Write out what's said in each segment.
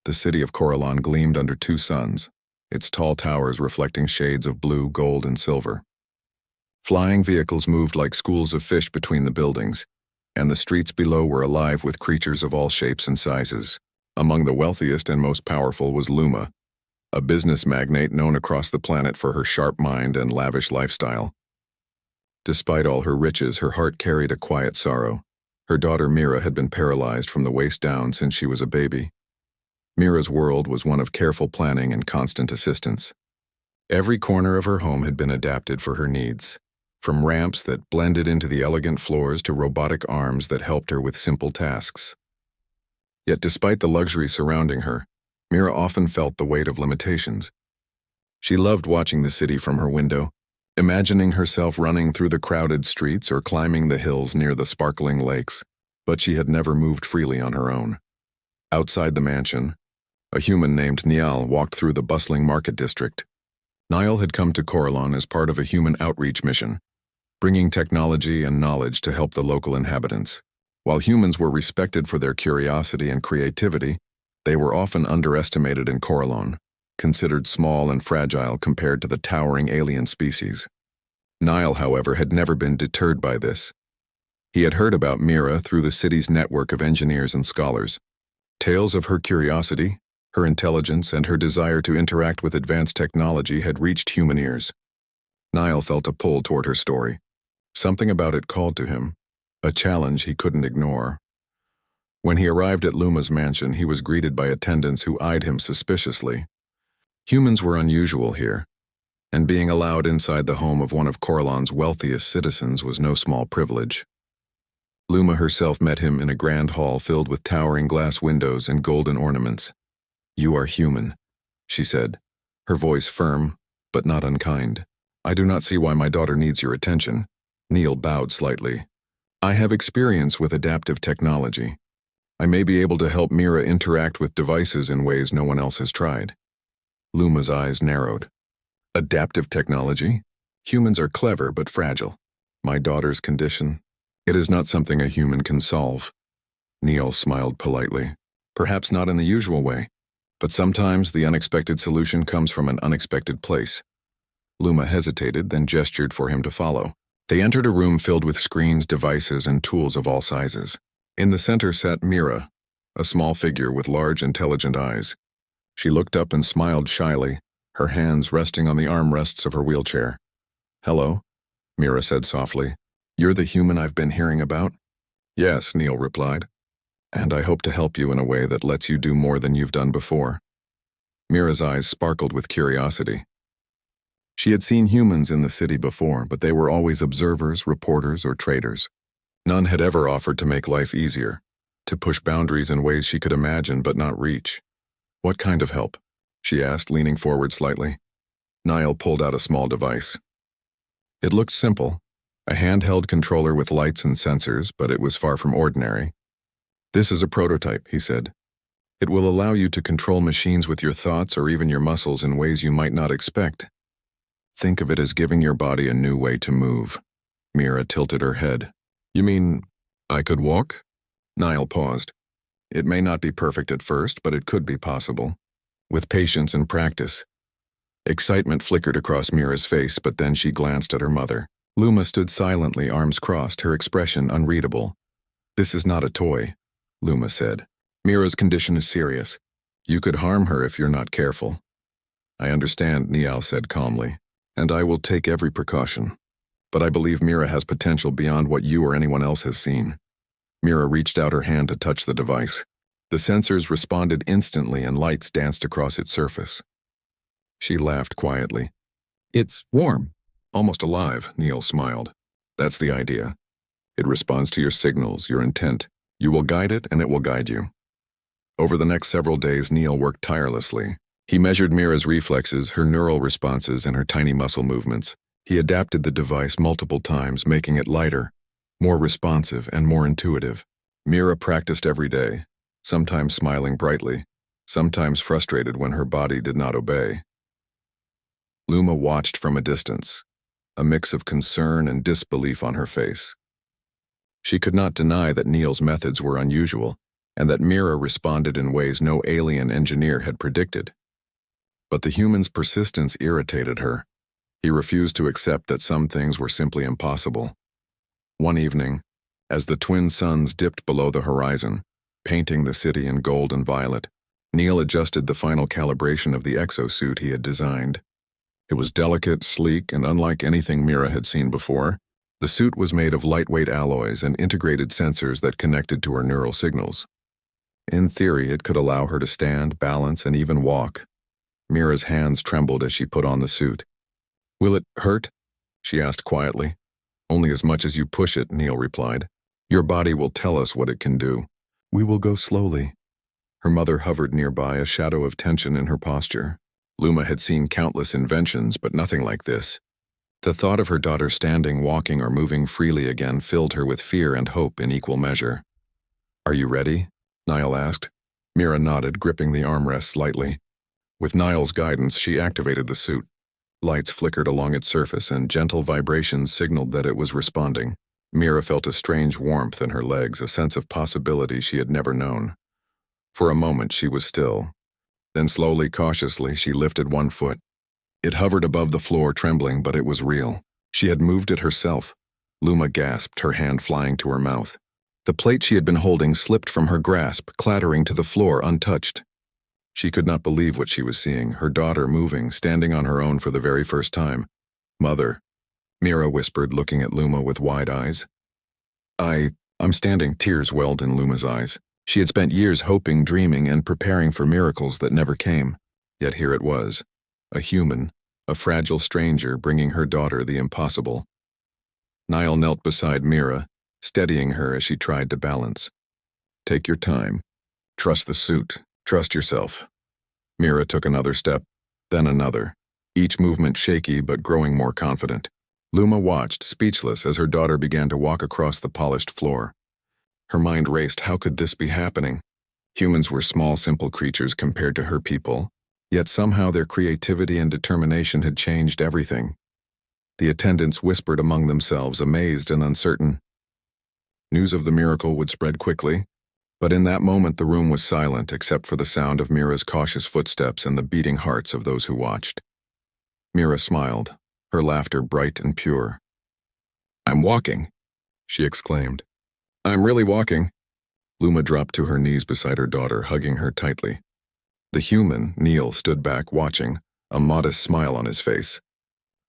The city of Corellon gleamed under two suns, its tall towers reflecting shades of blue, gold, and silver. Flying vehicles moved like schools of fish between the buildings, and the streets below were alive with creatures of all shapes and sizes. Among the wealthiest and most powerful was Luma, a business magnate known across the planet for her sharp mind and lavish lifestyle. Despite all her riches, her heart carried a quiet sorrow. Her daughter Mira had been paralyzed from the waist down since she was a baby. Mira's world was one of careful planning and constant assistance. Every corner of her home had been adapted for her needs, from ramps that blended into the elegant floors to robotic arms that helped her with simple tasks. Yet despite the luxury surrounding her, Mira often felt the weight of limitations. She loved watching the city from her window, imagining herself running through the crowded streets or climbing the hills near the sparkling lakes, but she had never moved freely on her own. Outside the mansion, a human named Niall walked through the bustling market district. Niall had come to Corellon as part of a human outreach mission, bringing technology and knowledge to help the local inhabitants. While humans were respected for their curiosity and creativity, they were often underestimated in Corellon, considered small and fragile compared to the towering alien species. Niall, however, had never been deterred by this. He had heard about Mira through the city's network of engineers and scholars. Tales of her curiosity, her intelligence, and her desire to interact with advanced technology had reached human ears. Niall felt a pull toward her story. Something about it called to him, a challenge he couldn't ignore. When he arrived at Luma's mansion, he was greeted by attendants who eyed him suspiciously. Humans were unusual here, and being allowed inside the home of one of Corellon's wealthiest citizens was no small privilege. Luma herself met him in a grand hall filled with towering glass windows and golden ornaments. "You are human," she said, her voice firm, but not unkind. "I do not see why my daughter needs your attention." Neil bowed slightly. "I have experience with adaptive technology. I may be able to help Mira interact with devices in ways no one else has tried." Luma's eyes narrowed. "Adaptive technology? Humans are clever but fragile. My daughter's condition? It is not something a human can solve." Neil smiled politely. "Perhaps not in the usual way, but sometimes the unexpected solution comes from an unexpected place." Luma hesitated, then gestured for him to follow. They entered a room filled with screens, devices, and tools of all sizes. In the center sat Mira, a small figure with large, intelligent eyes. She looked up and smiled shyly, her hands resting on the armrests of her wheelchair. "Hello," Mira said softly. "You're the human I've been hearing about?" "Yes," Neil replied. "And I hope to help you in a way that lets you do more than you've done before." Mira's eyes sparkled with curiosity. She had seen humans in the city before, but they were always observers, reporters, or traders. None had ever offered to make life easier, to push boundaries in ways she could imagine but not reach. "What kind of help?" she asked, leaning forward slightly. Niall pulled out a small device. It looked simple, a handheld controller with lights and sensors, but it was far from ordinary. "This is a prototype," he said. "It will allow you to control machines with your thoughts or even your muscles in ways you might not expect. Think of it as giving your body a new way to move." Mira tilted her head. "You mean, I could walk?" Niall paused. "It may not be perfect at first, but it could be possible. With patience and practice." Excitement flickered across Mira's face, but then she glanced at her mother. Luma stood silently, arms crossed, her expression unreadable. "This is not a toy," Luma said. "Mira's condition is serious. You could harm her if you're not careful." "I understand," Niall said calmly, "and I will take every precaution. But I believe Mira has potential beyond what you or anyone else has seen." Mira reached out her hand to touch the device. The sensors responded instantly and lights danced across its surface. She laughed quietly. "It's warm." "Almost alive," Neil smiled. "That's the idea. It responds to your signals, your intent. You will guide it and it will guide you." Over the next several days, Neil worked tirelessly. He measured Mira's reflexes, her neural responses, and her tiny muscle movements. He adapted the device multiple times, making it lighter, more responsive, and more intuitive. Mira practiced every day, sometimes smiling brightly, sometimes frustrated when her body did not obey. Luma watched from a distance, a mix of concern and disbelief on her face. She could not deny that Neil's methods were unusual, and that Mira responded in ways no alien engineer had predicted. But the human's persistence irritated her. He refused to accept that some things were simply impossible. One evening, as the twin suns dipped below the horizon, painting the city in gold and violet, Neil adjusted the final calibration of the exosuit he had designed. It was delicate, sleek, and unlike anything Mira had seen before. The suit was made of lightweight alloys and integrated sensors that connected to her neural signals. In theory, it could allow her to stand, balance, and even walk. Mira's hands trembled as she put on the suit. "Will it hurt?" she asked quietly. "Only as much as you push it," Neil replied. "Your body will tell us what it can do. We will go slowly." Her mother hovered nearby, a shadow of tension in her posture. Luma had seen countless inventions, but nothing like this. The thought of her daughter standing, walking, or moving freely again filled her with fear and hope in equal measure. "Are you ready?" Niall asked. Mira nodded, gripping the armrest lightly. With Niall's guidance, she activated the suit. Lights flickered along its surface, and gentle vibrations signaled that it was responding. Mira felt a strange warmth in her legs, a sense of possibility she had never known. For a moment, she was still. Then slowly, cautiously, she lifted one foot. It hovered above the floor, trembling, but it was real. She had moved it herself. Luma gasped, her hand flying to her mouth. The plate she had been holding slipped from her grasp, clattering to the floor untouched. She could not believe what she was seeing, her daughter moving, standing on her own for the very first time. "Mother," Mira whispered, looking at Luma with wide eyes. I'm standing." Tears welled in Luma's eyes. She had spent years hoping, dreaming, and preparing for miracles that never came. Yet here it was, a human, a fragile stranger bringing her daughter the impossible. Niall knelt beside Mira, steadying her as she tried to balance. "Take your time. Trust the suit. Trust yourself." Mira took another step, then another, each movement shaky but growing more confident. Luma watched, speechless, as her daughter began to walk across the polished floor. Her mind raced. How could this be happening? Humans were small, simple creatures compared to her people, yet somehow their creativity and determination had changed everything. The attendants whispered among themselves, amazed and uncertain. News of the miracle would spread quickly, but in that moment the room was silent except for the sound of Mira's cautious footsteps and the beating hearts of those who watched. Mira smiled, her laughter bright and pure. "I'm walking," she exclaimed. "I'm really walking." Luma dropped to her knees beside her daughter, hugging her tightly. The human, Neil, stood back watching, a modest smile on his face.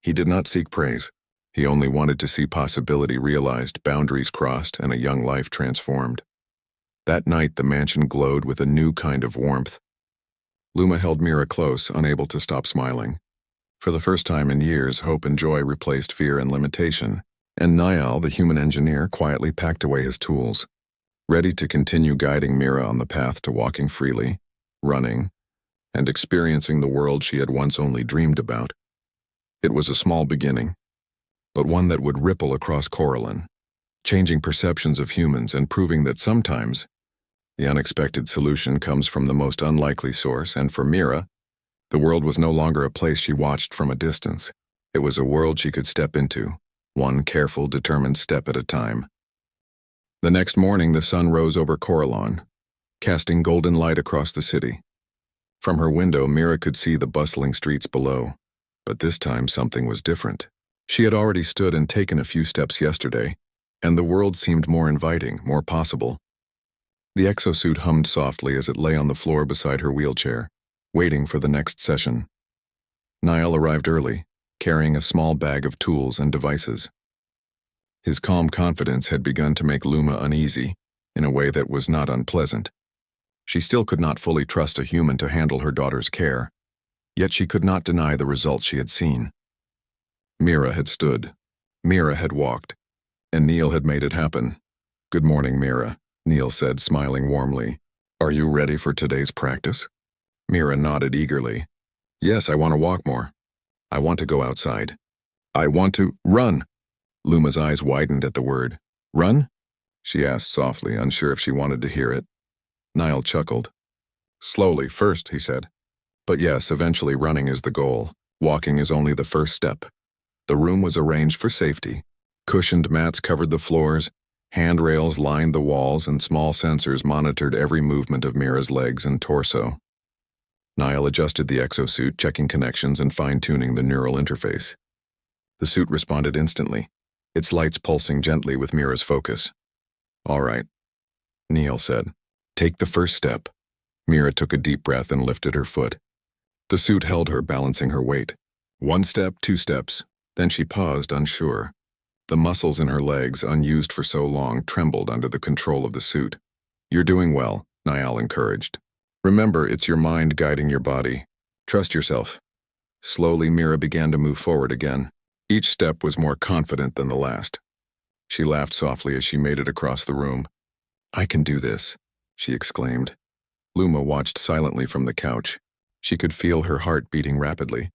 He did not seek praise. He only wanted to see possibility realized, boundaries crossed, and a young life transformed. That night the mansion glowed with a new kind of warmth. Luma held Mira close, unable to stop smiling. For the first time in years, hope and joy replaced fear and limitation, and Niall, the human engineer, quietly packed away his tools, ready to continue guiding Mira on the path to walking freely, running, and experiencing the world she had once only dreamed about. It was a small beginning, but one that would ripple across Coraline, changing perceptions of humans and proving that sometimes the unexpected solution comes from the most unlikely source. And for Mira, the world was no longer a place she watched from a distance. It was a world she could step into, one careful, determined step at a time. The next morning, the sun rose over Coraline, casting golden light across the city. From her window, Mira could see the bustling streets below, but this time something was different. She had already stood and taken a few steps yesterday, and the world seemed more inviting, more possible. The exosuit hummed softly as it lay on the floor beside her wheelchair, waiting for the next session. Niall arrived early, carrying a small bag of tools and devices. His calm confidence had begun to make Luma uneasy, in a way that was not unpleasant. She still could not fully trust a human to handle her daughter's care, yet she could not deny the results she had seen. Mira had stood, Mira had walked, and Neil had made it happen. "Good morning, Mira," Neil said, smiling warmly. "Are you ready for today's practice?" Mira nodded eagerly. "Yes, I want to walk more. I want to go outside. I want to run." Luma's eyes widened at the word. "Run?" she asked softly, unsure if she wanted to hear it. Niall chuckled. "Slowly first," he said. "But yes, eventually running is the goal. Walking is only the first step." The room was arranged for safety. Cushioned mats covered the floors, Handrails lined the walls and small sensors monitored every movement of Mira's legs and torso. Niall adjusted the exosuit, checking connections and fine-tuning the neural interface. The suit responded instantly, its lights pulsing gently with Mira's focus. "All right," Neil said. "Take the first step." Mira took a deep breath and lifted her foot. The suit held her, balancing her weight. 1 step, 2 steps, then she paused, unsure. The muscles in her legs, unused for so long, trembled under the control of the suit. "You're doing well," Niall encouraged. "Remember, it's your mind guiding your body. Trust yourself." Slowly, Mira began to move forward again. Each step was more confident than the last. She laughed softly as she made it across the room. "I can do this," she exclaimed. Luma watched silently from the couch. She could feel her heart beating rapidly.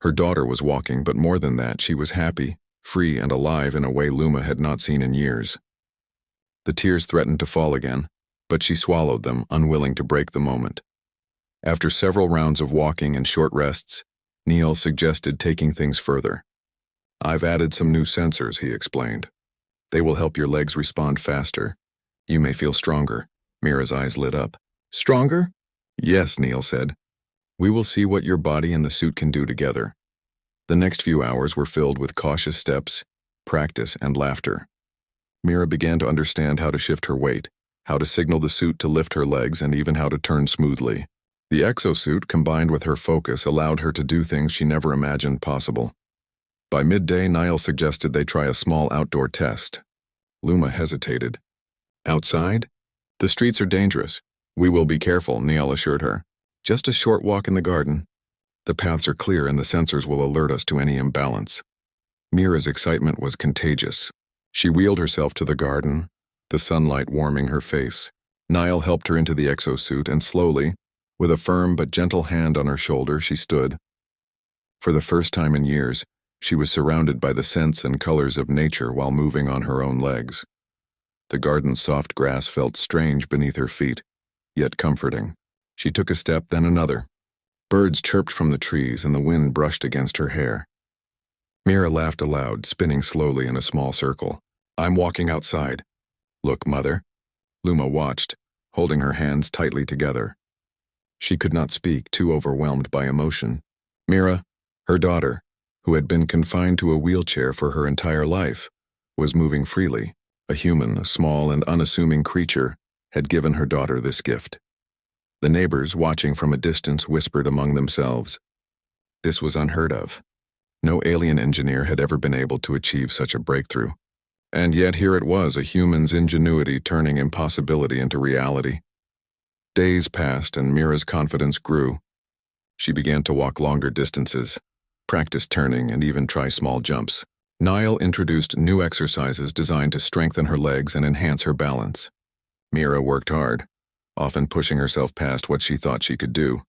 Her daughter was walking, but more than that, she was happy, free and alive in a way Luma had not seen in years. The tears threatened to fall again, but she swallowed them, unwilling to break the moment. After several rounds of walking and short rests, Neil suggested taking things further. "I've added some new sensors," he explained. "They will help your legs respond faster. You may feel stronger." Mira's eyes lit up. "Stronger?" "Yes," Neil said. "We will see what your body and the suit can do together." The next few hours were filled with cautious steps, practice, and laughter. Mira began to understand how to shift her weight, how to signal the suit to lift her legs, and even how to turn smoothly. The exosuit, combined with her focus, allowed her to do things she never imagined possible. By midday, Niall suggested they try a small outdoor test. Luma hesitated. "Outside? The streets are dangerous." "We will be careful," Niall assured her. "Just a short walk in the garden. The paths are clear and the sensors will alert us to any imbalance." Mira's excitement was contagious. She wheeled herself to the garden, the sunlight warming her face. Niall helped her into the exosuit, and slowly, with a firm but gentle hand on her shoulder, she stood. For the first time in years, she was surrounded by the scents and colors of nature while moving on her own legs. The garden's soft grass felt strange beneath her feet, yet comforting. She took a step, then another. Birds chirped from the trees and the wind brushed against her hair. Mira laughed aloud, spinning slowly in a small circle. "I'm walking outside." "Look, Mother." Luma watched, holding her hands tightly together. She could not speak, too overwhelmed by emotion. Mira, her daughter, who had been confined to a wheelchair for her entire life, was moving freely. A human, a small and unassuming creature, had given her daughter this gift. The neighbors, watching from a distance, whispered among themselves. This was unheard of. No alien engineer had ever been able to achieve such a breakthrough. And yet here it was, a human's ingenuity turning impossibility into reality. Days passed and Mira's confidence grew. She began to walk longer distances, practice turning, and even try small jumps. Niall introduced new exercises designed to strengthen her legs and enhance her balance. Mira worked hard, often pushing herself past what she thought she could do.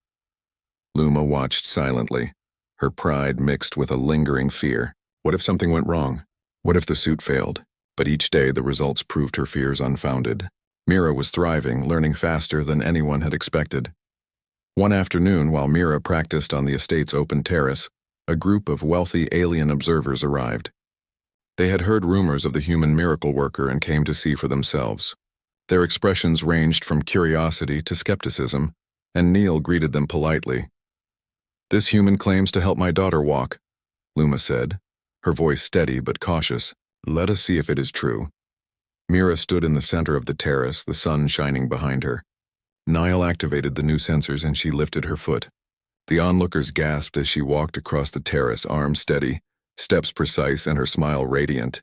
Luma watched silently, her pride mixed with a lingering fear. What if something went wrong? What if the suit failed? But each day the results proved her fears unfounded. Mira was thriving, learning faster than anyone had expected. One afternoon, while Mira practiced on the estate's open terrace, a group of wealthy alien observers arrived. They had heard rumors of the human miracle worker and came to see for themselves. Their expressions ranged from curiosity to skepticism, and Neil greeted them politely. "This human claims to help my daughter walk," Luma said, her voice steady but cautious. "Let us see if it is true." Mira stood in the center of the terrace, the sun shining behind her. Niall activated the new sensors and she lifted her foot. The onlookers gasped as she walked across the terrace, arms steady, steps precise, and her smile radiant.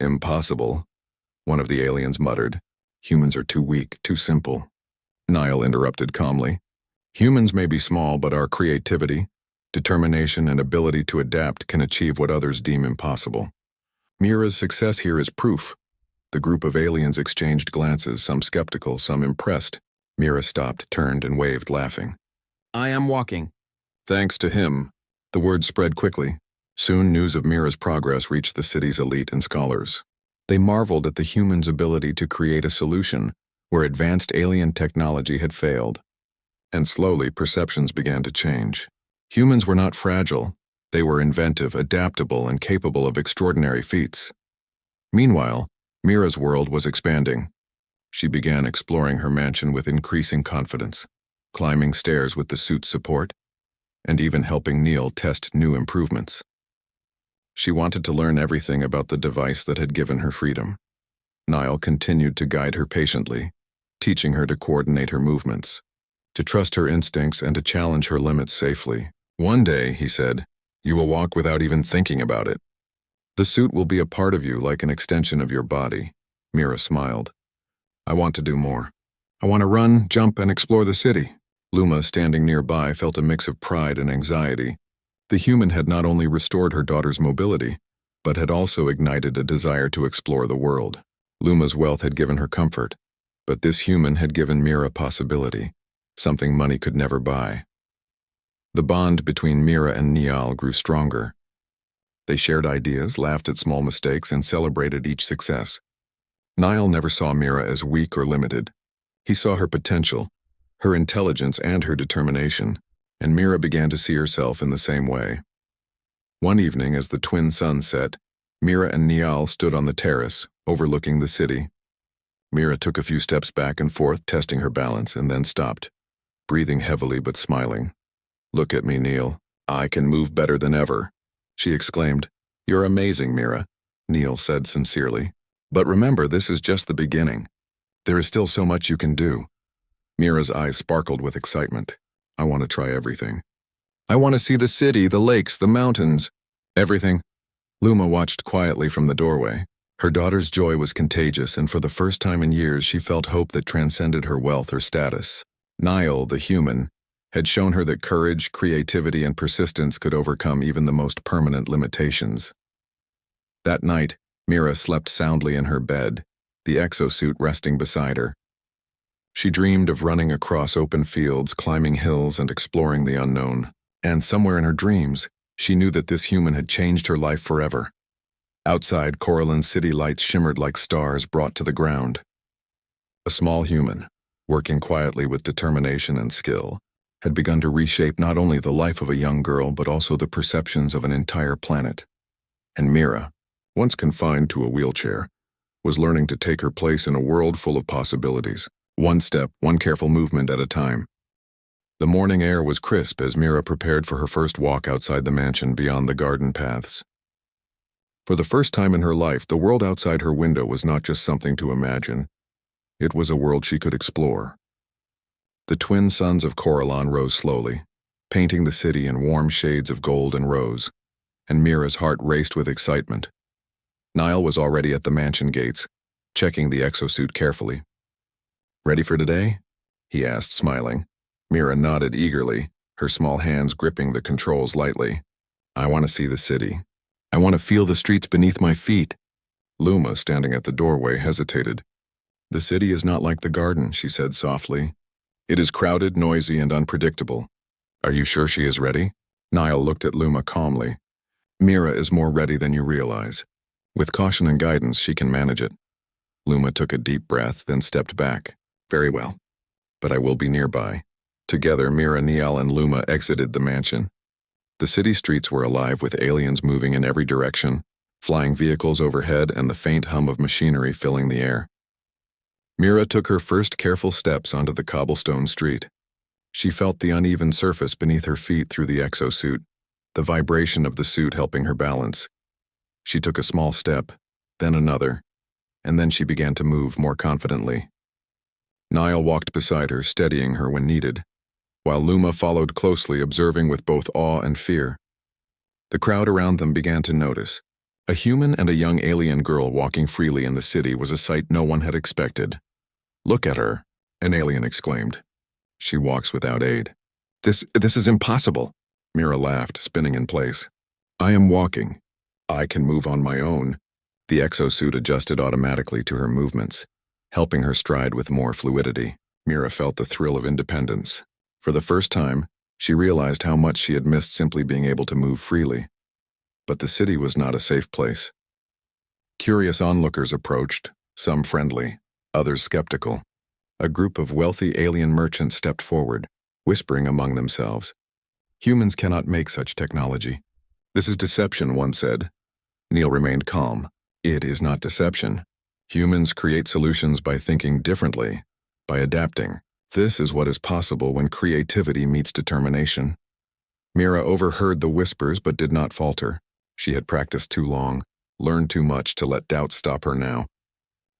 "Impossible," one of the aliens muttered. "Humans are too weak, too simple." Niall interrupted calmly. "Humans may be small, but our creativity, determination, and ability to adapt can achieve what others deem impossible. Mira's success here is proof." The group of aliens exchanged glances, some skeptical, some impressed. Mira stopped, turned, and waved, laughing. "I am walking." Thanks to him, the word spread quickly. Soon news of Mira's progress reached the city's elite and scholars. They marveled at the human's ability to create a solution where advanced alien technology had failed. And slowly, perceptions began to change. Humans were not fragile. They were inventive, adaptable, and capable of extraordinary feats. Meanwhile, Mira's world was expanding. She began exploring her mansion with increasing confidence, climbing stairs with the suit's support, and even helping Neil test new improvements. She wanted to learn everything about the device that had given her freedom. Niall continued to guide her patiently, teaching her to coordinate her movements, to trust her instincts and to challenge her limits safely. One day, he said, you will walk without even thinking about it. The suit will be a part of you like an extension of your body. Mira smiled. I want to do more. I want to run, jump, and explore the city. Luma, standing nearby, felt a mix of pride and anxiety. The human had not only restored her daughter's mobility, but had also ignited a desire to explore the world. Luma's wealth had given her comfort, but this human had given Mira possibility, something money could never buy. The bond between Mira and Niall grew stronger. They shared ideas, laughed at small mistakes, and celebrated each success. Niall never saw Mira as weak or limited. He saw her potential, her intelligence, and her determination, and Mira began to see herself in the same way. One evening, as the twin sun set, Mira and Niall stood on the terrace, overlooking the city. Mira took a few steps back and forth, testing her balance, and then stopped, breathing heavily but smiling. Look at me, Neil. I can move better than ever, she exclaimed. You're amazing, Mira, Neil said sincerely. But remember, this is just the beginning. There is still so much you can do. Mira's eyes sparkled with excitement. I want to try everything. I want to see the city, the lakes, the mountains. Everything. Luma watched quietly from the doorway. Her daughter's joy was contagious, and for the first time in years she felt hope that transcended her wealth or status. Niall, the human, had shown her that courage, creativity, and persistence could overcome even the most permanent limitations. That night, Mira slept soundly in her bed, the exosuit resting beside her. She dreamed of running across open fields, climbing hills, and exploring the unknown. And somewhere in her dreams, she knew that this human had changed her life forever. Outside, Coralline's city lights shimmered like stars brought to the ground. A small human, working quietly with determination and skill, had begun to reshape not only the life of a young girl but also the perceptions of an entire planet. And Mira, once confined to a wheelchair, was learning to take her place in a world full of possibilities, one step, one careful movement at a time. The morning air was crisp as Mira prepared for her first walk outside the mansion beyond the garden paths. For the first time in her life, the world outside her window was not just something to imagine. It was a world she could explore. The twin suns of Coralline rose slowly, painting the city in warm shades of gold and rose, and Mira's heart raced with excitement. Niall was already at the mansion gates, checking the exosuit carefully. Ready for today? He asked, smiling. Mira nodded eagerly, her small hands gripping the controls lightly. I want to see the city. I want to feel the streets beneath my feet. Luma, standing at the doorway, hesitated. The city is not like the garden, she said softly. It is crowded, noisy, and unpredictable. Are you sure she is ready? Niall looked at Luma calmly. Mira is more ready than you realize. With caution and guidance, she can manage it. Luma took a deep breath, then stepped back. Very well. But I will be nearby. Together, Mira, Niall, and Luma exited the mansion. The city streets were alive with aliens moving in every direction, flying vehicles overhead and the faint hum of machinery filling the air. Mira took her first careful steps onto the cobblestone street. She felt the uneven surface beneath her feet through the exosuit, the vibration of the suit helping her balance. She took a small step, then another, and then she began to move more confidently. Niall walked beside her, steadying her when needed, while Luma followed closely, observing with both awe and fear. The crowd around them began to notice. A human and a young alien girl walking freely in the city was a sight no one had expected. Look at her, an alien exclaimed. She walks without aid. This is impossible, Mira laughed, spinning in place. I am walking. I can move on my own. The exosuit adjusted automatically to her movements, helping her stride with more fluidity. Mira felt the thrill of independence. For the first time, she realized how much she had missed simply being able to move freely. But the city was not a safe place. Curious onlookers approached, some friendly, others skeptical. A group of wealthy alien merchants stepped forward, whispering among themselves. Humans cannot make such technology. This is deception, one said. Neil remained calm. It is not deception. Humans create solutions by thinking differently, by adapting. This is what is possible when creativity meets determination. Mira overheard the whispers but did not falter. She had practiced too long, learned too much to let doubt stop her now.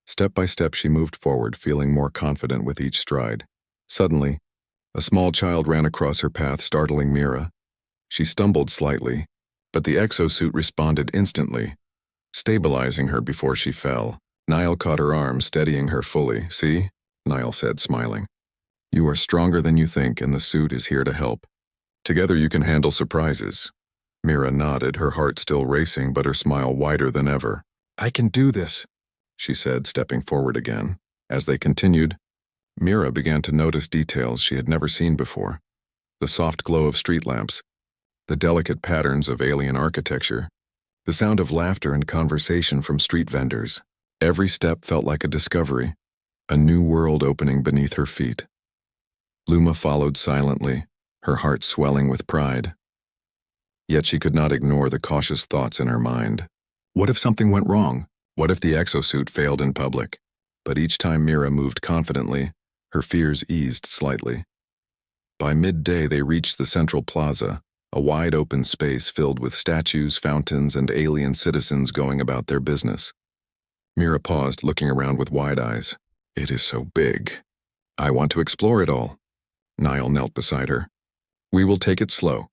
Step by step she moved forward, feeling more confident with each stride. Suddenly, a small child ran across her path, startling Mira. She stumbled slightly, but the exosuit responded instantly, stabilizing her before she fell. Niall caught her arm, steadying her fully. "See?" Niall said, smiling. "You are stronger than you think, and the suit is here to help. Together you can handle surprises." Mira nodded, her heart still racing but her smile wider than ever. "I can do this," she said, stepping forward again. As they continued, Mira began to notice details she had never seen before. The soft glow of street lamps, the delicate patterns of alien architecture, the sound of laughter and conversation from street vendors. Every step felt like a discovery, a new world opening beneath her feet. Luma followed silently, her heart swelling with pride. Yet she could not ignore the cautious thoughts in her mind. What if something went wrong? What if the exosuit failed in public? But each time Mira moved confidently, her fears eased slightly. By midday they reached the central plaza, a wide open space filled with statues, fountains, and alien citizens going about their business. Mira paused, looking around with wide eyes. "It is so big. I want to explore it all." Niall knelt beside her. "We will take it slow.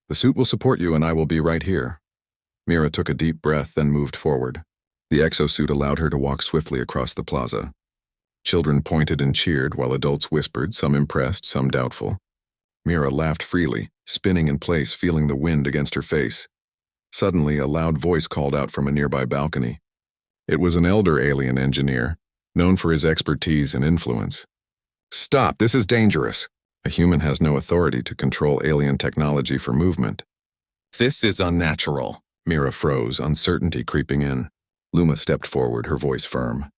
The suit will support you and I will be right here." Mira took a deep breath, then moved forward. The exosuit allowed her to walk swiftly across the plaza. Children pointed and cheered while adults whispered, some impressed, some doubtful. Mira laughed freely, spinning in place, feeling the wind against her face. Suddenly, a loud voice called out from a nearby balcony. It was an elder alien engineer, known for his expertise and influence. "Stop, this is dangerous." A human has no authority to control alien technology for movement. "This is unnatural." Mira froze, uncertainty creeping in. Luma stepped forward, her voice firm.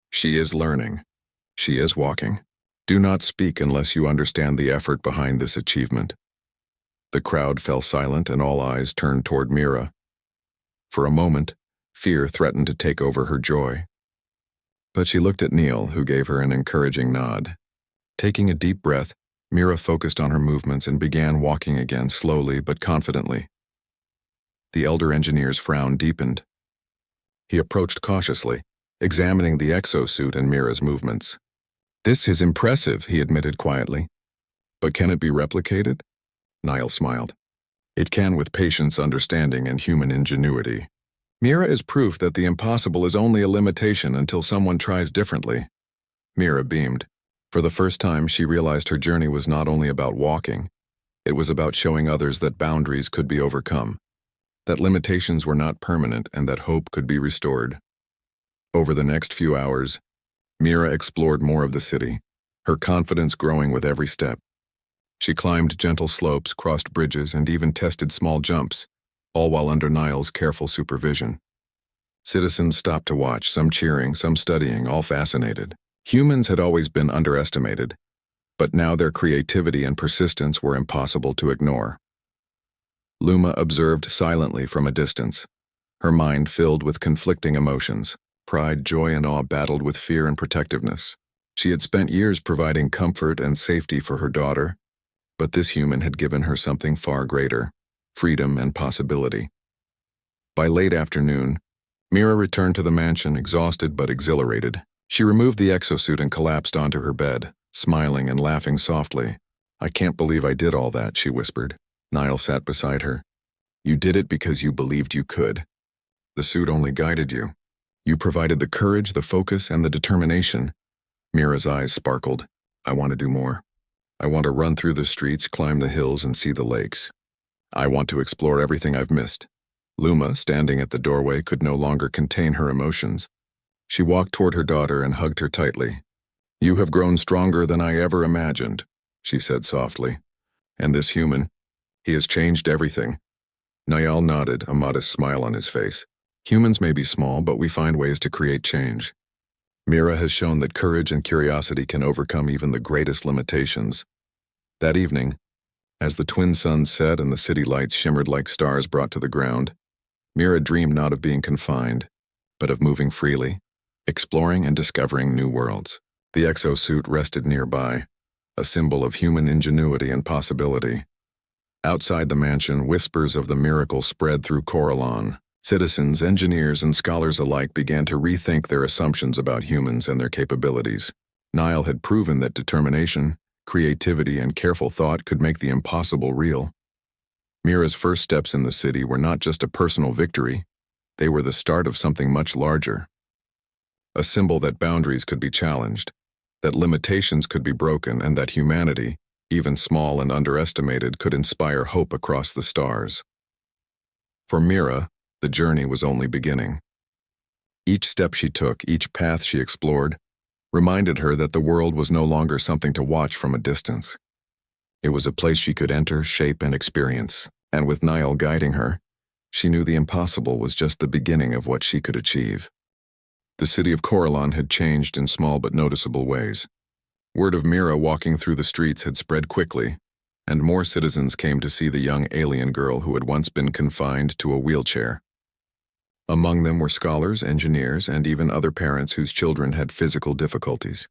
"She is learning. She is walking. Do not speak unless you understand the effort behind this achievement." The crowd fell silent and all eyes turned toward Mira. For a moment, fear threatened to take over her joy. But she looked at Neil, who gave her an encouraging nod. Taking a deep breath, Mira focused on her movements and began walking again, slowly but confidently. The elder engineer's frown deepened. He approached cautiously, examining the exosuit and Mira's movements. "This is impressive," he admitted quietly. "But can it be replicated?" Niall smiled. "It can with patience, understanding, and human ingenuity. Mira is proof that the impossible is only a limitation until someone tries differently." Mira beamed. For the first time, she realized her journey was not only about walking, it was about showing others that boundaries could be overcome, that limitations were not permanent, and that hope could be restored. Over the next few hours, Mira explored more of the city, her confidence growing with every step. She climbed gentle slopes, crossed bridges, and even tested small jumps, all while under Niall's careful supervision. Citizens stopped to watch, some cheering, some studying, all fascinated. Humans had always been underestimated, but now their creativity and persistence were impossible to ignore. Luma observed silently from a distance, her mind filled with conflicting emotions. Pride, joy, and awe battled with fear and protectiveness. She had spent years providing comfort and safety for her daughter, but this human had given her something far greater: freedom and possibility. By late afternoon, Mira returned to the mansion, exhausted but exhilarated. She removed the exosuit and collapsed onto her bed, smiling and laughing softly. "I can't believe I did all that," she whispered. Niall sat beside her. "You did it because you believed you could. The suit only guided you. You provided the courage, the focus, and the determination." Mira's eyes sparkled. "I want to do more. I want to run through the streets, climb the hills, and see the lakes. I want to explore everything I've missed." Luma, standing at the doorway, could no longer contain her emotions. She walked toward her daughter and hugged her tightly. "You have grown stronger than I ever imagined," she said softly. "And this human, he has changed everything." Niall nodded, a modest smile on his face. "Humans may be small, but we find ways to create change. Mira has shown that courage and curiosity can overcome even the greatest limitations." That evening, as the twin suns set and the city lights shimmered like stars brought to the ground, Mira dreamed not of being confined, but of moving freely, exploring and discovering new worlds. The exosuit rested nearby, a symbol of human ingenuity and possibility. Outside the mansion, whispers of the miracle spread through Corellon. Citizens, engineers, and scholars alike began to rethink their assumptions about humans and their capabilities. Niall had proven that determination, creativity, and careful thought could make the impossible real. Mira's first steps in the city were not just a personal victory, they were the start of something much larger. A symbol that boundaries could be challenged, that limitations could be broken, and that humanity, even small and underestimated, could inspire hope across the stars. For Mira, the journey was only beginning. Each step she took, each path she explored, reminded her that the world was no longer something to watch from a distance. It was a place she could enter, shape, and experience, and with Niall guiding her, she knew the impossible was just the beginning of what she could achieve. The city of Corellon had changed in small but noticeable ways. Word of Mira walking through the streets had spread quickly, and more citizens came to see the young alien girl who had once been confined to a wheelchair. Among them were scholars, engineers, and even other parents whose children had physical difficulties.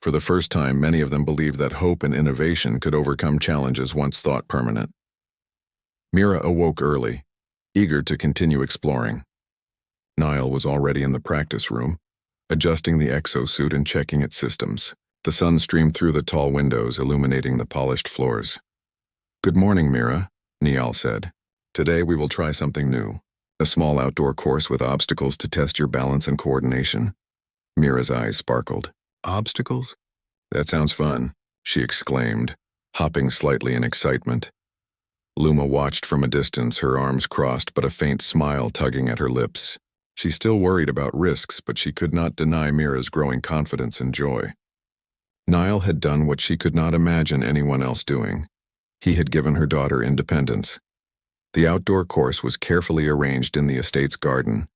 For the first time, many of them believed that hope and innovation could overcome challenges once thought permanent. Mira awoke early, eager to continue exploring. Niall was already in the practice room, adjusting the exosuit and checking its systems. The sun streamed through the tall windows, illuminating the polished floors. "Good morning, Mira," Niall said. "Today we will try something new. A small outdoor course with obstacles to test your balance and coordination." Mira's eyes sparkled. "Obstacles? That sounds fun," she exclaimed, hopping slightly in excitement. Luma watched from a distance, her arms crossed but a faint smile tugging at her lips. She still worried about risks, but she could not deny Mira's growing confidence and joy. Niall had done what she could not imagine anyone else doing. He had given her daughter independence. The outdoor course was carefully arranged in the estate's garden.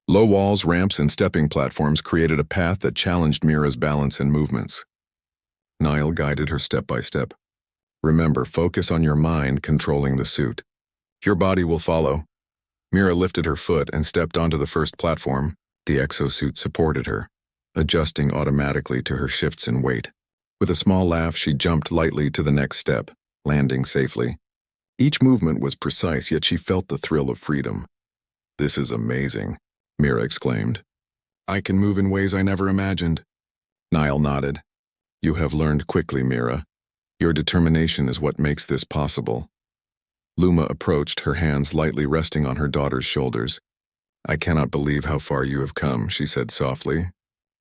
Low walls, ramps, and stepping platforms created a path that challenged Mira's balance and movements. Niall guided her step by step. "Remember, focus on your mind controlling the suit. Your body will follow." Mira lifted her foot and stepped onto the first platform. The exosuit supported her, adjusting automatically to her shifts in weight. With a small laugh, she jumped lightly to the next step, landing safely. Each movement was precise, yet she felt the thrill of freedom. "This is amazing," Mira exclaimed. "I can move in ways I never imagined." Niall nodded. "You have learned quickly, Mira. Your determination is what makes this possible." Luma approached, her hands lightly resting on her daughter's shoulders. "I cannot believe how far you have come," she said softly.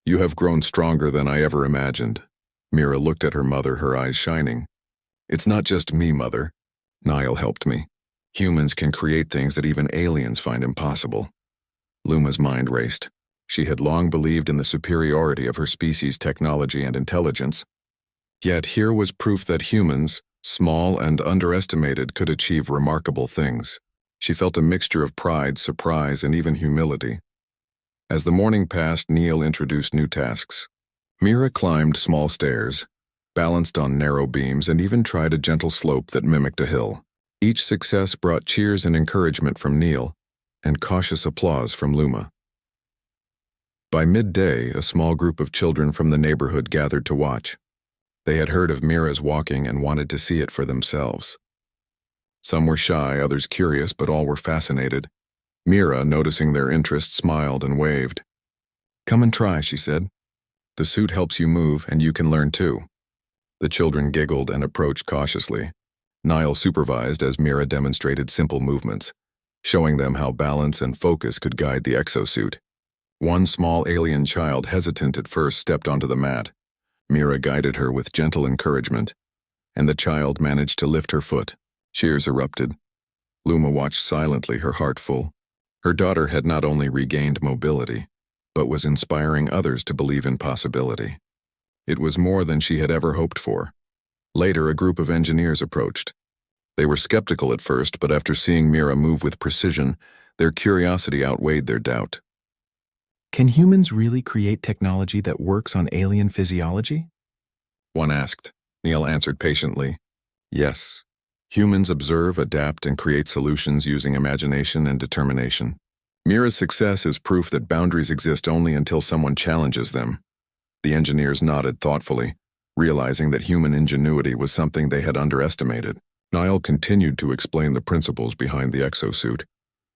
"You have grown stronger than I ever imagined." Mira looked at her mother, her eyes shining. "It's not just me, Mother. Niall helped me. Humans can create things that even aliens find impossible." Luma's mind raced. She had long believed in the superiority of her species' technology and intelligence. Yet here was proof that humans, small and underestimated, could achieve remarkable things. She felt a mixture of pride, surprise, and even humility. As the morning passed, Niall introduced new tasks. Mira climbed small stairs, balanced on narrow beams, and even tried a gentle slope that mimicked a hill. Each success brought cheers and encouragement from Niall, and cautious applause from Luma. By midday, a small group of children from the neighborhood gathered to watch. They had heard of Mira's walking and wanted to see it for themselves. Some were shy, others curious, but all were fascinated. Mira, noticing their interest, smiled and waved. "Come and try," she said. "The suit helps you move, and you can learn too." The children giggled and approached cautiously. Niall supervised as Mira demonstrated simple movements, showing them how balance and focus could guide the exosuit. One small alien child, hesitant at first, stepped onto the mat. Mira guided her with gentle encouragement, and the child managed to lift her foot. Cheers erupted. Luma watched silently, her heart full. Her daughter had not only regained mobility, but was inspiring others to believe in possibility. It was more than she had ever hoped for. Later, a group of engineers approached. They were skeptical at first, but after seeing Mira move with precision, their curiosity outweighed their doubt. "Can humans really create technology that works on alien physiology?" one asked. Niall answered patiently, "Yes. Humans observe, adapt, and create solutions using imagination and determination. Mira's success is proof that boundaries exist only until someone challenges them. The engineers nodded thoughtfully, realizing that human ingenuity was something they had underestimated. Niall continued to explain the principles behind the exosuit,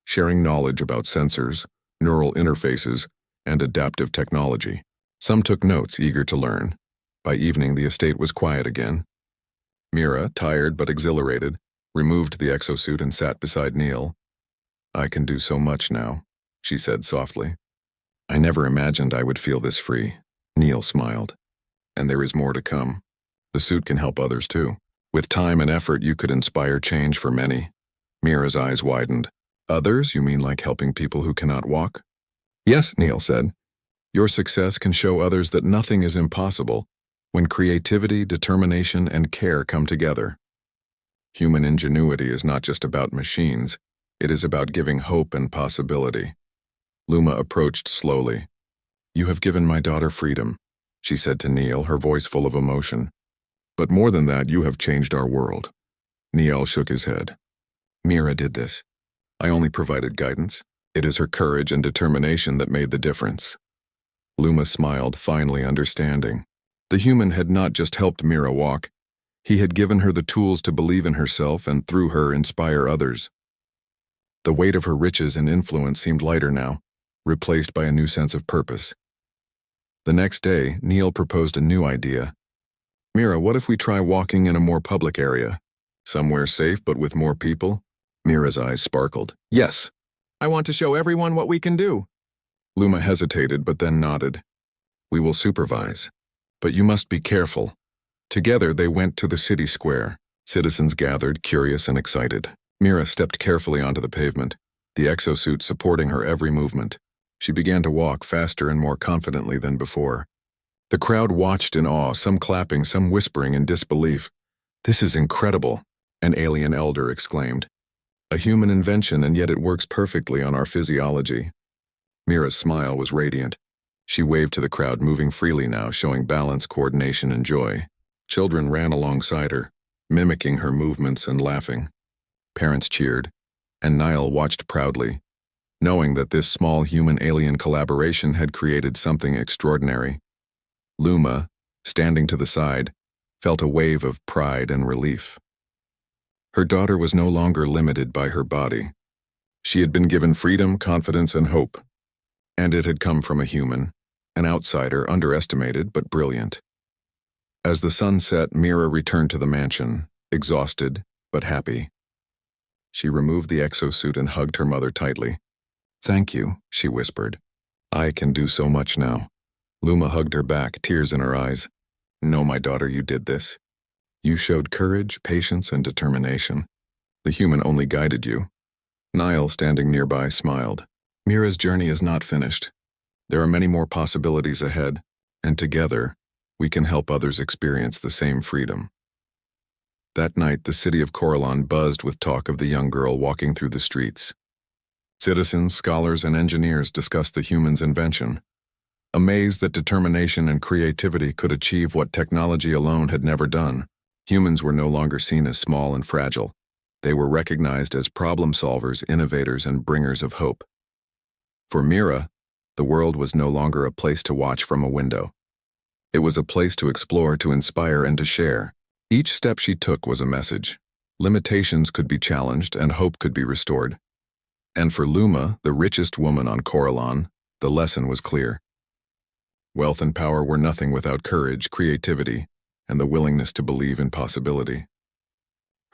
sharing knowledge about sensors, neural interfaces, and adaptive technology. Some took notes, eager to learn. By evening, the estate was quiet again. Mira, tired but exhilarated, removed the exosuit and sat beside Neil. "I can do so much now," she said softly. "I never imagined I would feel this free." Neil smiled. "And there is more to come. The suit can help others too. With time and effort, you could inspire change for many." Mira's eyes widened. "Others? You mean like helping people who cannot walk?" "Yes," Neil said. "Your success can show others that nothing is impossible when creativity, determination, and care come together. Human ingenuity is not just about machines, it is about giving hope and possibility." Luma approached slowly. "You have given my daughter freedom," she said to Neil, her voice full of emotion. "But more than that, you have changed our world." Neil shook his head. "Mira did this. I only provided guidance. It is her courage and determination that made the difference." Luma smiled, finally understanding. The human had not just helped Mira walk. He had given her the tools to believe in herself and through her inspire others. The weight of her riches and influence seemed lighter now, replaced by a new sense of purpose. The next day, Neil proposed a new idea. "Mira, what if we try walking in a more public area? Somewhere safe but with more people?" Mira's eyes sparkled. "Yes. I want to show everyone what we can do." Luma hesitated but then nodded. "We will supervise. But you must be careful." Together they went to the city square. Citizens gathered, curious and excited. Mira stepped carefully onto the pavement, the exosuit supporting her every movement. She began to walk faster and more confidently than before. The crowd watched in awe, some clapping, some whispering in disbelief. "This is incredible," an alien elder exclaimed. "A human invention, and yet it works perfectly on our physiology." Mira's smile was radiant. She waved to the crowd, moving freely now, showing balance, coordination, and joy. Children ran alongside her, mimicking her movements and laughing. Parents cheered, and Niall watched proudly, knowing that this small human-alien collaboration had created something extraordinary. Luma, standing to the side, felt a wave of pride and relief. Her daughter was no longer limited by her body. She had been given freedom, confidence, and hope, and it had come from a human, an outsider, underestimated but brilliant. As the sun set, Mira returned to the mansion, exhausted but happy. She removed the exosuit and hugged her mother tightly. "Thank you," she whispered. "I can do so much now." Luma hugged her back, tears in her eyes. "No, my daughter, you did this. You showed courage, patience, and determination. The human only guided you." Niall, standing nearby, smiled. "Mira's journey is not finished. There are many more possibilities ahead, and together, we can help others experience the same freedom." That night, the city of Coralon buzzed with talk of the young girl walking through the streets. Citizens, scholars, and engineers discussed the human's invention, amazed that determination and creativity could achieve what technology alone had never done. Humans were no longer seen as small and fragile. They were recognized as problem solvers, innovators, and bringers of hope. For Mira, the world was no longer a place to watch from a window. It was a place to explore, to inspire, and to share. Each step she took was a message. Limitations could be challenged and hope could be restored. And for Luma, the richest woman on Coralon, the lesson was clear. Wealth and power were nothing without courage, creativity, and the willingness to believe in possibility.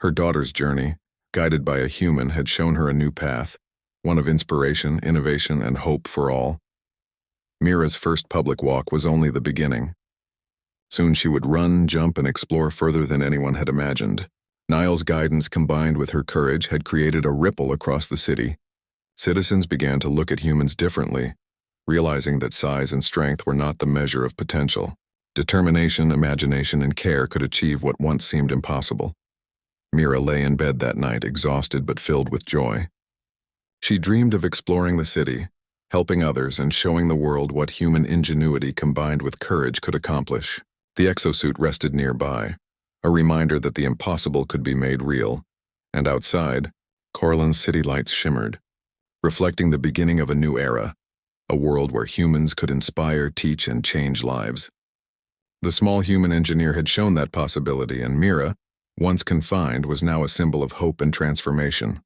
Her daughter's journey, guided by a human, had shown her a new path, one of inspiration, innovation, and hope for all. Mira's first public walk was only the beginning. Soon she would run, jump, and explore further than anyone had imagined. Niall's guidance combined with her courage had created a ripple across the city. Citizens began to look at humans differently, realizing that size and strength were not the measure of potential. Determination, imagination, and care could achieve what once seemed impossible. Mira lay in bed that night, exhausted but filled with joy. She dreamed of exploring the city, helping others, and showing the world what human ingenuity combined with courage could accomplish. The exosuit rested nearby, a reminder that the impossible could be made real, and outside, Coralon's city lights shimmered, reflecting the beginning of a new era, a world where humans could inspire, teach, and change lives. The small human engineer had shown that possibility, and Mira, once confined, was now a symbol of hope and transformation.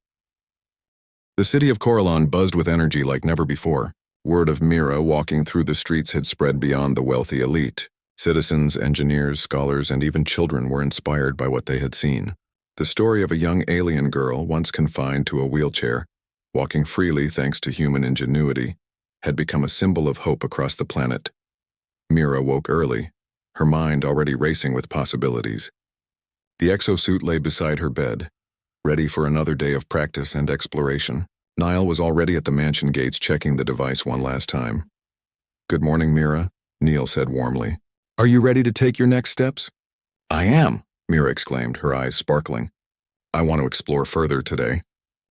The city of Corellon buzzed with energy like never before. Word of Mira walking through the streets had spread beyond the wealthy elite. Citizens, engineers, scholars, and even children were inspired by what they had seen. The story of a young alien girl, once confined to a wheelchair, walking freely thanks to human ingenuity, had become a symbol of hope across the planet. Mira woke early, her mind already racing with possibilities. The exosuit lay beside her bed, ready for another day of practice and exploration. Niall was already at the mansion gates checking the device one last time. "Good morning, Mira," Neil said warmly. "Are you ready to take your next steps?" "I am," Mira exclaimed, her eyes sparkling. "I want to explore further today.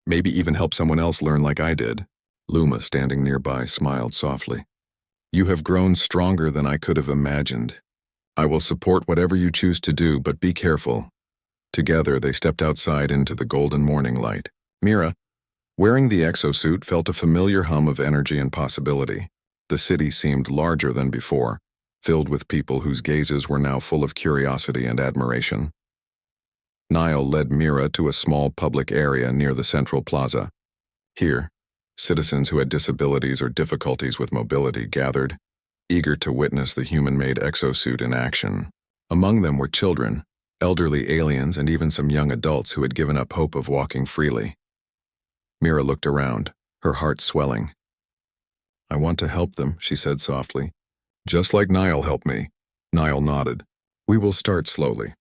Maybe even help someone else learn like I did." Luma, standing nearby, smiled softly. "You have grown stronger than I could have imagined. I will support whatever you choose to do, but be careful." Together, they stepped outside into the golden morning light. Mira, wearing the exosuit, felt a familiar hum of energy and possibility. The city seemed larger than before, filled with people whose gazes were now full of curiosity and admiration. Niall led Mira to a small public area near the central plaza. Here, citizens who had disabilities or difficulties with mobility gathered, eager to witness the human-made exosuit in action. Among them were children, elderly aliens, and even some young adults who had given up hope of walking freely. Mira looked around, her heart swelling. "I want to help them," she said softly. "Just like Niall helped me." Niall nodded. "We will start slowly.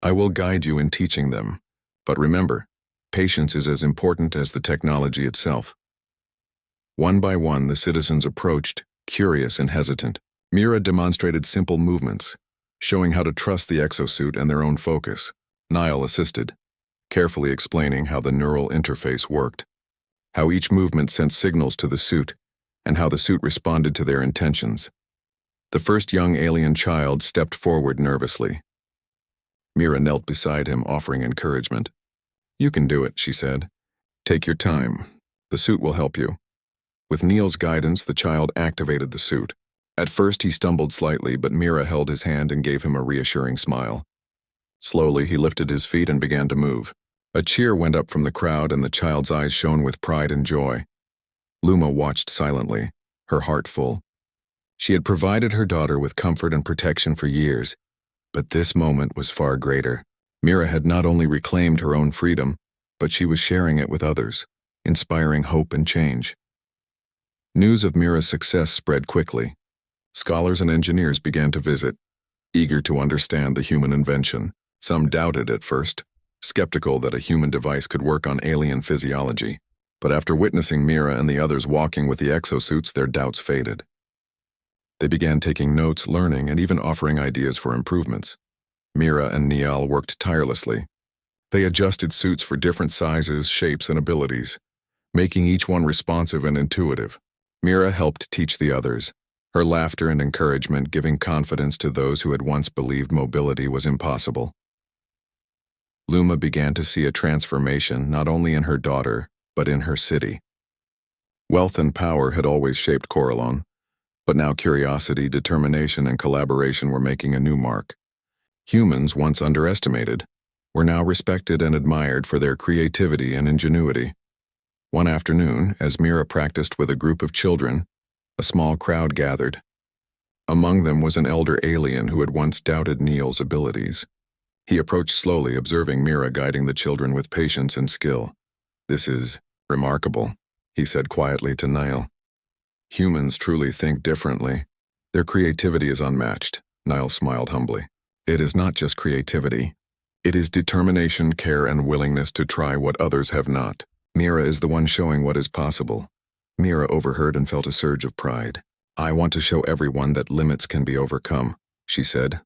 I will guide you in teaching them. But remember, patience is as important as the technology itself." One by one, the citizens approached, curious and hesitant. Mira demonstrated simple movements, showing how to trust the exosuit and their own focus. Niall assisted, carefully explaining how the neural interface worked, how each movement sent signals to the suit, and how the suit responded to their intentions. The first young alien child stepped forward nervously. Mira knelt beside him, offering encouragement. "You can do it," she said. "Take your time. The suit will help you." With Neil's guidance, the child activated the suit. At first he stumbled slightly, but Mira held his hand and gave him a reassuring smile. Slowly he lifted his feet and began to move. A cheer went up from the crowd, and the child's eyes shone with pride and joy. Luma watched silently, her heart full. She had provided her daughter with comfort and protection for years, but this moment was far greater. Mira had not only reclaimed her own freedom, but she was sharing it with others, inspiring hope and change. News of Mira's success spread quickly. Scholars and engineers began to visit, eager to understand the human invention. Some doubted at first, skeptical that a human device could work on alien physiology. But after witnessing Mira and the others walking with the exosuits, their doubts faded. They began taking notes, learning, and even offering ideas for improvements. Mira and Niall worked tirelessly. They adjusted suits for different sizes, shapes, and abilities, making each one responsive and intuitive. Mira helped teach the others, her laughter and encouragement giving confidence to those who had once believed mobility was impossible. Luma began to see a transformation not only in her daughter, but in her city. Wealth and power had always shaped Corellon, but now curiosity, determination, and collaboration were making a new mark. Humans, once underestimated, were now respected and admired for their creativity and ingenuity. One afternoon, as Mira practiced with a group of children, a small crowd gathered. Among them was an elder alien who had once doubted Neil's abilities. He approached slowly, observing Mira guiding the children with patience and skill. "This is remarkable," he said quietly to Niall. "Humans truly think differently. Their creativity is unmatched." Niall smiled humbly. "It is not just creativity. It is determination, care, and willingness to try what others have not. Mira is the one showing what is possible." Mira overheard and felt a surge of pride. "I want to show everyone that limits can be overcome," she said.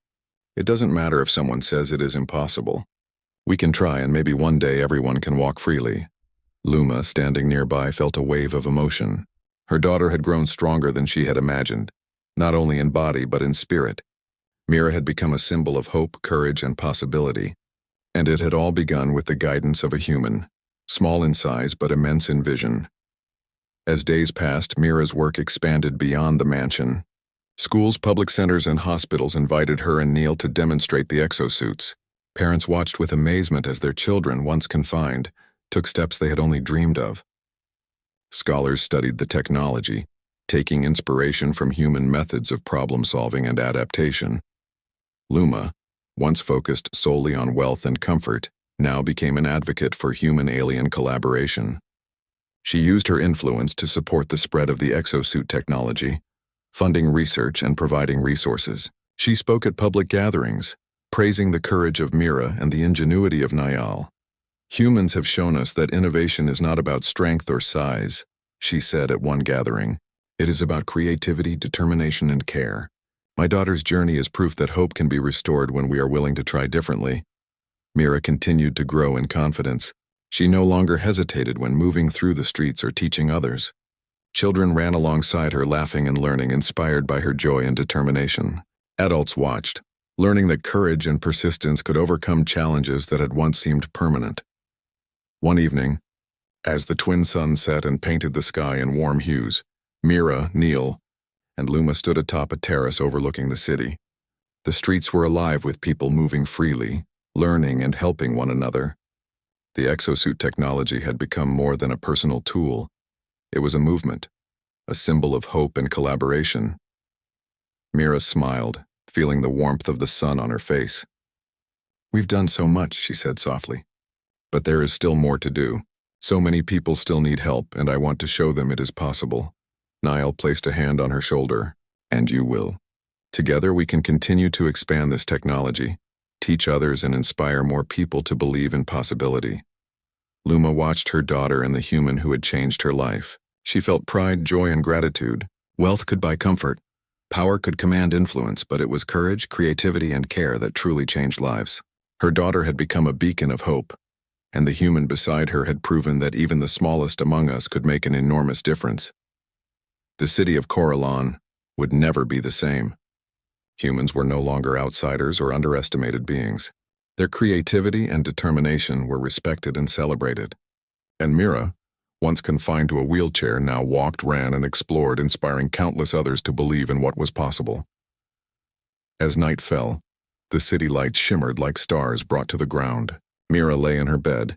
"It doesn't matter if someone says it is impossible. We can try, and maybe one day everyone can walk freely." Luma, standing nearby, felt a wave of emotion. Her daughter had grown stronger than she had imagined, not only in body but in spirit. Mira had become a symbol of hope, courage, and possibility, and it had all begun with the guidance of a human, small in size but immense in vision. As days passed, Mira's work expanded beyond the mansion. Schools, public centers, and hospitals invited her and Neil to demonstrate the exosuits. Parents watched with amazement as their children, once confined, took steps they had only dreamed of. Scholars studied the technology, taking inspiration from human methods of problem-solving and adaptation. Luma, once focused solely on wealth and comfort, now became an advocate for human-alien collaboration. She used her influence to support the spread of the exosuit technology, funding research and providing resources. She spoke at public gatherings, praising the courage of Mira and the ingenuity of Niall. "Humans have shown us that innovation is not about strength or size," she said at one gathering. "It is about creativity, determination, and care. My daughter's journey is proof that hope can be restored when we are willing to try differently." Mira continued to grow in confidence. She no longer hesitated when moving through the streets or teaching others. Children ran alongside her, laughing and learning, inspired by her joy and determination. Adults watched, learning that courage and persistence could overcome challenges that had once seemed permanent. One evening, as the twin suns set and painted the sky in warm hues, Mira, Neil, and Luma stood atop a terrace overlooking the city. The streets were alive with people moving freely, learning and helping one another. The exosuit technology had become more than a personal tool. It was a movement, a symbol of hope and collaboration. Mira smiled, feeling the warmth of the sun on her face. "We've done so much," she said softly. "But there is still more to do. So many people still need help, and I want to show them it is possible." Niall placed a hand on her shoulder. "And you will. Together we can continue to expand this technology, teach others, and inspire more people to believe in possibility." Luma watched her daughter and the human who had changed her life. She felt pride, joy, and gratitude. Wealth could buy comfort. Power could command influence, but it was courage, creativity, and care that truly changed lives. Her daughter had become a beacon of hope, and the human beside her had proven that even the smallest among us could make an enormous difference. The city of Coralon would never be the same. Humans were no longer outsiders or underestimated beings. Their creativity and determination were respected and celebrated. And Mira, once confined to a wheelchair, now walked, ran, and explored, inspiring countless others to believe in what was possible. As night fell, the city lights shimmered like stars brought to the ground. Mira lay in her bed,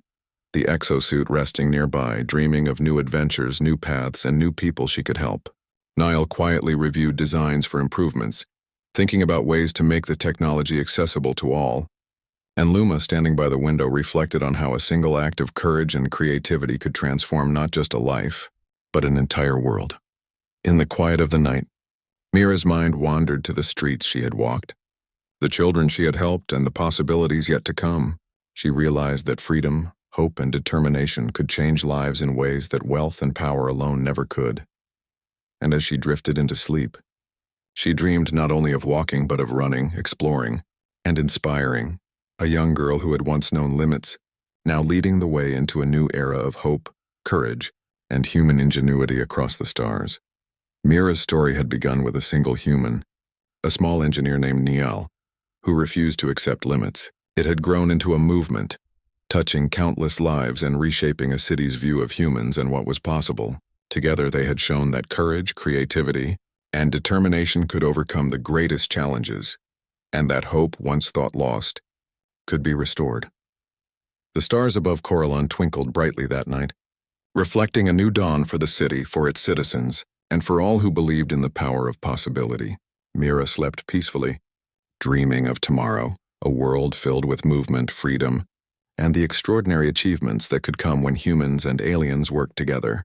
the exosuit resting nearby, dreaming of new adventures, new paths, and new people she could help. Niall quietly reviewed designs for improvements, thinking about ways to make the technology accessible to all. And Luma, standing by the window, reflected on how a single act of courage and creativity could transform not just a life, but an entire world. In the quiet of the night, Mira's mind wandered to the streets she had walked, the children she had helped, and the possibilities yet to come. She realized that freedom, hope, and determination could change lives in ways that wealth and power alone never could. And as she drifted into sleep, she dreamed not only of walking but of running, exploring, and inspiring. A young girl who had once known limits, now leading the way into a new era of hope, courage, and human ingenuity across the stars. Mira's story had begun with a single human, a small engineer named Niall, who refused to accept limits. It had grown into a movement, touching countless lives and reshaping a city's view of humans and what was possible. Together they had shown that courage, creativity, and determination could overcome the greatest challenges, and that hope, once thought lost, could be restored. The stars above Coralon twinkled brightly that night, reflecting a new dawn for the city, for its citizens, and for all who believed in the power of possibility. Mira slept peacefully, dreaming of tomorrow, a world filled with movement, freedom, and the extraordinary achievements that could come when humans and aliens worked together.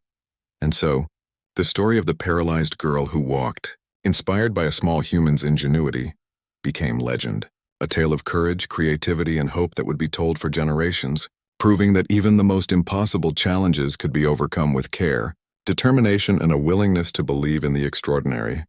And so, the story of the paralyzed girl who walked, inspired by a small human's ingenuity, became legend. A tale of courage, creativity, and hope that would be told for generations, proving that even the most impossible challenges could be overcome with care, determination, and a willingness to believe in the extraordinary.